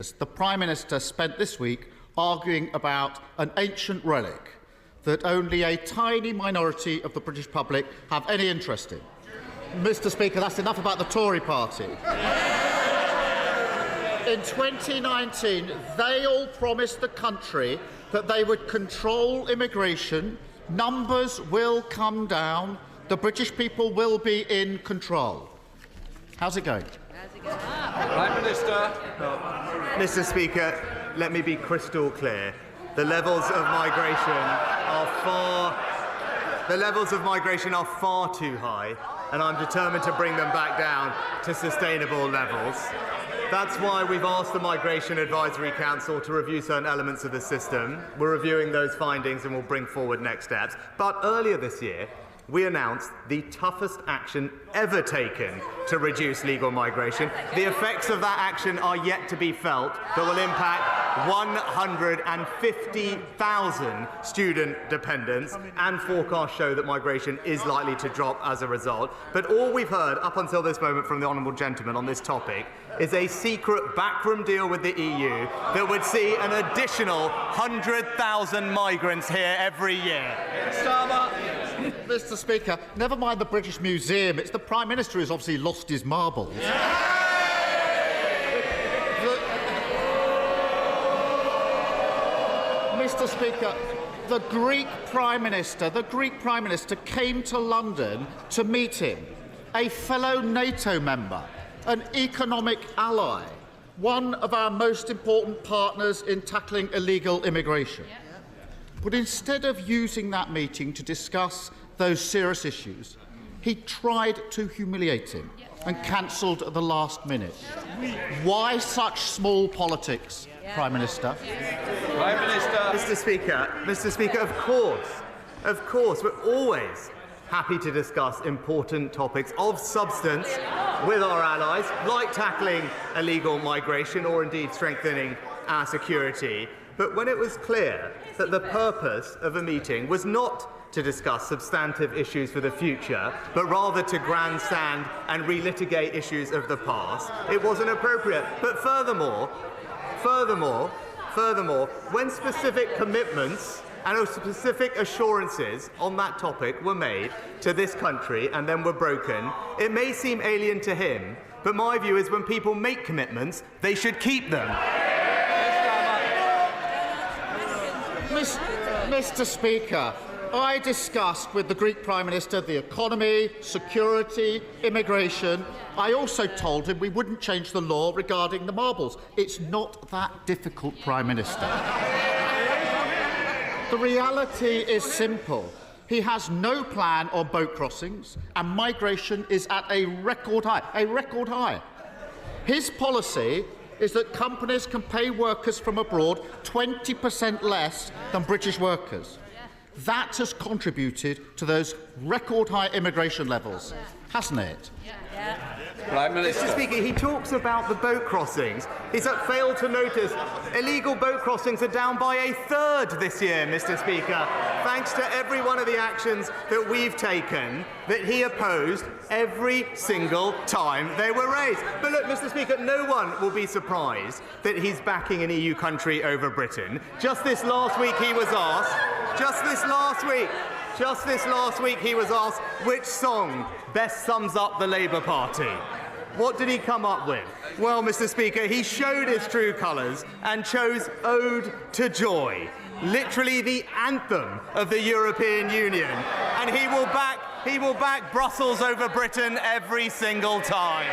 The Prime Minister spent this week arguing about an ancient relic that only a tiny minority of the British public have any interest in. Mr. Speaker, that's enough about the Tory party. In 2019, they all promised the country that they would control immigration, numbers will come down, the British people will be in control. How's it going? Prime Minister. Mr. Speaker, let me be crystal clear. The levels of migration are far too high, and I'm determined to bring them back down to sustainable levels. That's why we've asked the Migration Advisory Council to review certain elements of the system. We're reviewing those findings and we'll bring forward next steps. But earlier this year, we announced the toughest action ever taken to reduce legal migration. The effects of that action are yet to be felt, that will impact 150,000 student dependents, and forecasts show that migration is likely to drop as a result. But all we've heard up until this moment from the Honourable Gentleman on this topic is a secret backroom deal with the EU that would see an additional 100,000 migrants here every year. Starmer. Mr. Speaker, never mind the British Museum, it's the Prime Minister who's obviously lost his marbles. Mr. Speaker, the Greek Prime Minister came to London to meet him, a fellow NATO member, an economic ally, one of our most important partners in tackling illegal immigration. But instead of using that meeting to discuss those serious issues, he tried to humiliate him and cancelled at the last minute. Why such small politics, Prime Minister? Prime Minister. Mr. Speaker, of course, we're always happy to discuss important topics of substance with our allies, like tackling illegal migration or indeed strengthening our security. But when it was clear that the purpose of a meeting was not to discuss substantive issues for the future, but rather to grandstand and relitigate issues of the past, it wasn't appropriate. But furthermore, when specific commitments and specific assurances on that topic were made to this country and then were broken, it may seem alien to him, but my view is when people make commitments, they should keep them. Mr. Speaker, I discussed with the Greek Prime Minister the economy, security, immigration. I also told him we wouldn't change the law regarding the marbles. It's not that difficult, Prime Minister. The reality is simple. He has no plan on boat crossings, and migration is at a record high. His policy is that companies can pay workers from abroad 20% less than British workers. That has contributed to those record-high immigration levels, hasn't it? Prime Minister. Mr. Speaker, he talks about the boat crossings. He's failed to notice illegal boat crossings are down by a third this year, Mr. Speaker, thanks to every one of the actions that we've taken that he opposed every single time they were raised. But look, Mr. Speaker, no one will be surprised that he's backing an EU country over Britain. Just this last week he was asked which song best sums up the Labour Party. What did he come up with? Well, Mr. Speaker, he showed his true colours and chose Ode to Joy, literally the anthem of the European Union. And he will back Brussels over Britain every single time.